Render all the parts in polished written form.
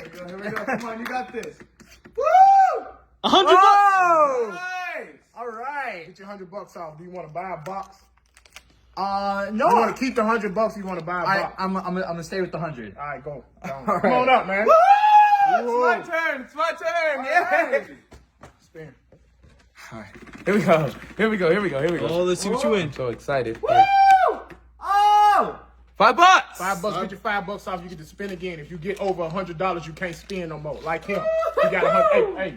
right. Here we go. Come on, you got this. Woo! $100. Nice. All right. Get your $100 off. Do you want to buy a box? No. You want to keep the $100? Or you want to buy a box? I'm gonna stay with the 100. All right, go. All Come right. on up, man. Woo! Woo. It's my turn. It's my turn. All Yeah. right. Spin. All right. Here we go. Here we go. Here we go. Here we go. Oh, let's see what you win. So excited. Woo! Oh! $5. $5. Get your $5 off. You get to spin again. If you get over $100, you can't spin no more. Like him. He got 100. Hey. You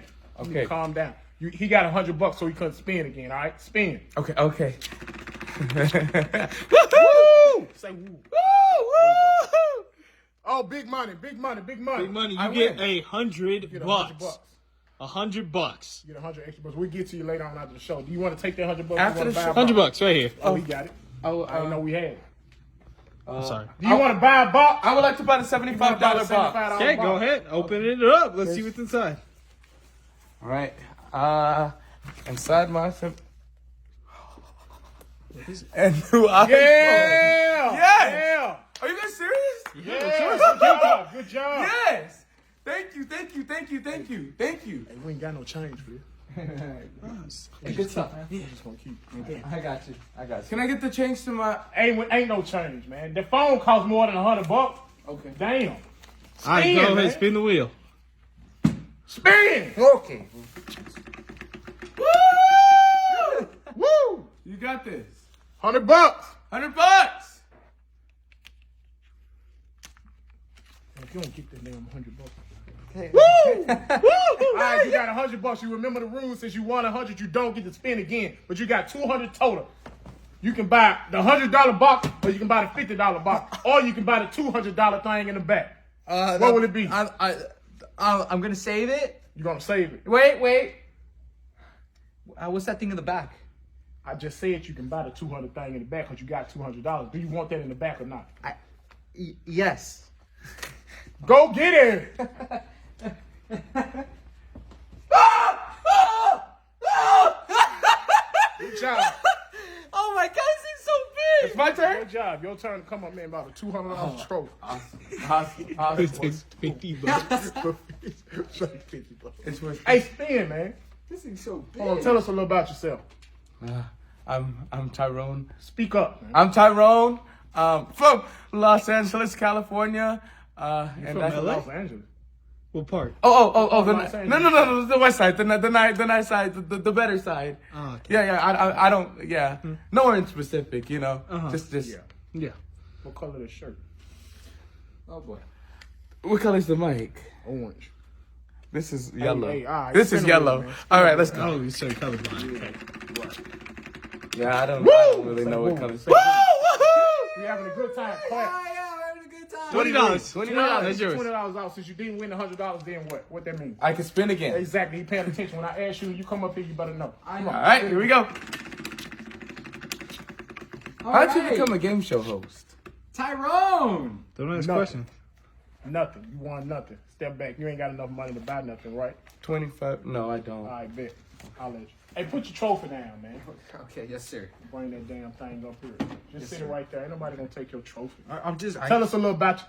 need to Okay. calm down. He got $100, so he couldn't spin again. All right, spin. Okay. Okay. Woo! Say woo. Woo! Oh, big money, big money, big money. Big money. I You get win. $100 Get $100. bucks. $100. You get 100 extra bucks. We'll get to you later on after the show. Do you want to take that $100? After You wanna the buy show? a box? $100 right here. Oh, we got it. Oh, I didn't know we had it. I'm sorry. Do you want to buy a box? I would like to buy the $75 box. Okay, go ahead. Open it up. Let's see what's inside. All right. Inside my and new iPhone. Yeah. Yes. Yeah. Are you guys serious? Yeah. Good job. Good job. Yes. Thank you. Thank you. Thank you. Thank you. Thank you. Hey, we ain't got no change for you. Hey, good stuff, man. I'm just gonna keep. I got you. I got you. Can I get the change to my? Ain't no change, man. The phone costs more than $100. Okay. Damn. All right, Spin, go ahead. man. Spin the wheel. Spin. Okay. Woo! Woo. You got this. $100. $100. If you don't get that damn $100. Okay. Woo! All right, you got $100. You remember the rules. Since you won 100, you don't get to spin again. But you got 200 total. You can buy the $100 box, or you can buy the $50 box, or you can buy the $200 thing in the back. What will it be? I'm gonna save it. You're gonna save it. Wait. What's that thing in the back? I just said you can buy the 200 thing in the back because you got $200. Do you want that in the back or not? Yes. Go get it. Good job. Oh my God, this thing's so big. It's my turn. Good job. Your turn to come up, man. About a $200 trophy. Awesome. It takes $50. It's like $50. It's worth. Hey, spin, man. This thing's so big. Hold on, tell us a little about yourself. I'm Tyrone. Speak up, man. I'm Tyrone. From Los Angeles, California. And from that's LA? Los Angeles. What part? Oh, Los no, Angeles. the west side, the nice side, the better side. Oh, okay. Yeah, I don't, yeah. Nowhere in specific, you know. Uh-huh. Just, Yeah. Yeah. What color the shirt? oh boy. What color's the mic? Orange. This is yellow. hey, all right, This is spin the wheel, yellow. man. All right, let's go. Oh, you said colorblind. Okay. Yeah, I don't really Say know woo. what color. Say Woo! You having a good time? Clap. $20. $20. That's yours. $20 out. Since you didn't win the $100, then what? What that mean? I can spin again. Exactly. He paying attention. When I ask you, you come up here, you better know. Come on. All right, here we go. How'd you become a game show host? Tyrone. Don't ask Nothing. questions. Nothing. You won nothing. Step back. You ain't got enough money to buy nothing, right? 25. No, I don't. All right, bet. I'll let you. Hey, put your trophy down, man. Okay, yes, sir. Bring that damn thing up here. Just sit it right there. Ain't nobody gonna take your trophy. I'm just. Tell us a little about you.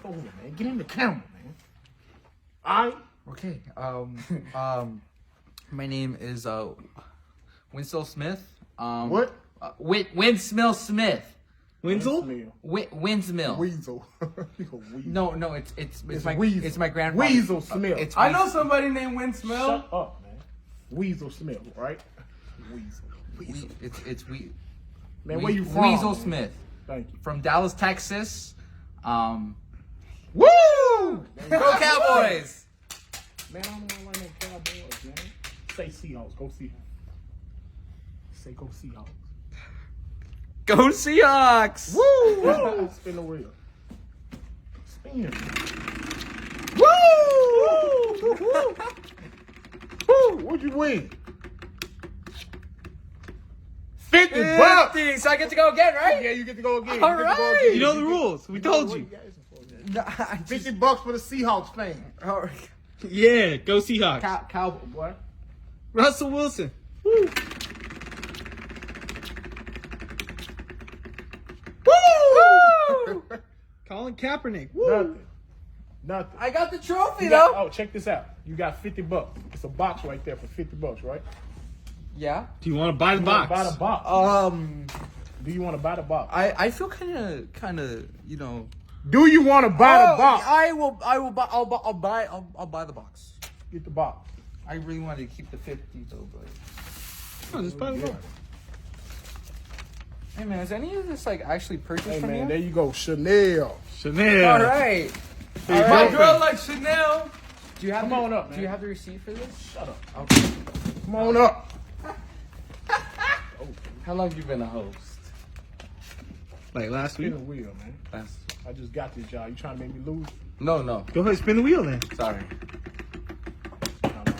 Over, man. Get in the camera, man. All right. Okay. My name is Winslow Smith. What? Winsmill Smith. Winslow? Winsmill. Weasel. You a weasel. No, it's my Weasel. it's my grandfather. Weasel Smith. It's I know somebody named Winsmell. Shut up, man. Weasel Smith, right? Weasel. It's we. Man, where you from? Weasel man? Smith Thank you. from Dallas, Texas. Woo! Go Cowboys! Man, I don't want to like no Cowboys, man. Say Seahawks. Go Seahawks. Say go Seahawks. Go Seahawks! Woo! Spin the wheel. Spin. Woo! Woo! What'd you win? 50 bucks! 50, so I get to go again, right? Yeah, you get to go again. All You get to go right. again. You know the rules. We told you. $50 for the Seahawks fan. All right. Yeah, go Seahawks. Cowboy, boy. Russell Wilson. Woo! Colin Kaepernick. Nothing. Nothing. I got the trophy You got- though. oh, check this out. You got $50. It's a box right there for $50, right? Yeah. Do you want to buy the You wanna box? Buy the box. Um, Do you want to buy the box? I feel kind of, you know. Do you want to buy the box? I will buy. I'll buy the box. Get the box. I really wanted to keep the 50 though, but. Oh, just buy the box. Hey man, is any of this like actually purchased Hey from man, you? there you go. Chanel. Chanel. All right. Hey, All My right. girl likes Chanel. Do you have Come the, on up, Do man. you have the receipt for this? Shut up. Okay. Come on up. How long you been a host? Like last Spin week. the wheel, man. That's I just got this job. You trying to make me lose? no. Go ahead, spin the wheel then. Sorry.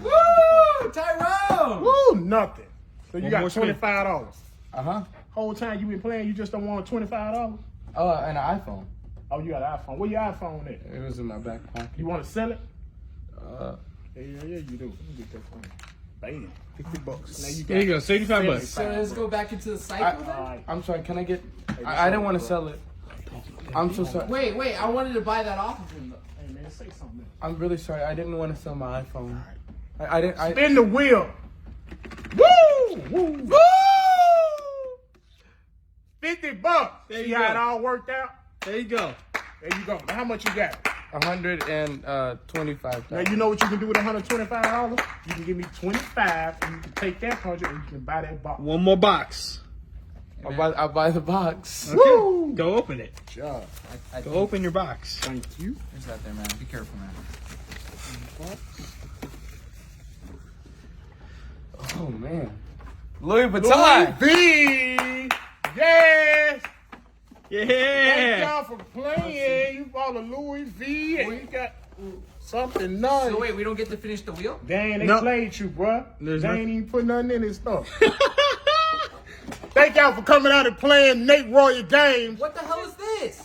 Woo, Tyrone! Woo, nothing. So you One got more spin. $25. Uh-huh. Whole time you been playing, you just don't want $25? And an iPhone. Oh, you got an iPhone. Where your iPhone at? It was in my back pocket. You want to sell it? Uh, Yeah, you do. Let me get that phone. Bam. $50. Now you got There you go, 75 bucks. So let's go back into the cycle then? Alright. I'm sorry, can I get... I didn't want to sell it. I'm so sorry. Wait, I wanted to buy that off of him though. Hey man, say something. I'm really sorry. I didn't want to sell my iPhone. I didn't... Spin the wheel. Woo! Woo! Woo! $50. There See you how go. it all worked out? There you go. There you go. Now how much you got? 125. Now you know what you can do with $125? You can give me 25 and you can take that 100 and you can buy that box. One more box. I'll buy the box. Okay. Woo! Go open it. Job. I Go think open your box. Thank you. there's that there, man. Be careful, man. Oh, man. Louis Vuitton. V. Yes. Thank Yeah. y'all for playing. You bought a Louis V and you got something nice. So wait, we don't get to finish the wheel? Dang, they No. played you, bruh. There's They no- ain't even put nothing in this stuff. Thank y'all for coming out and playing Nate Royal games. What the hell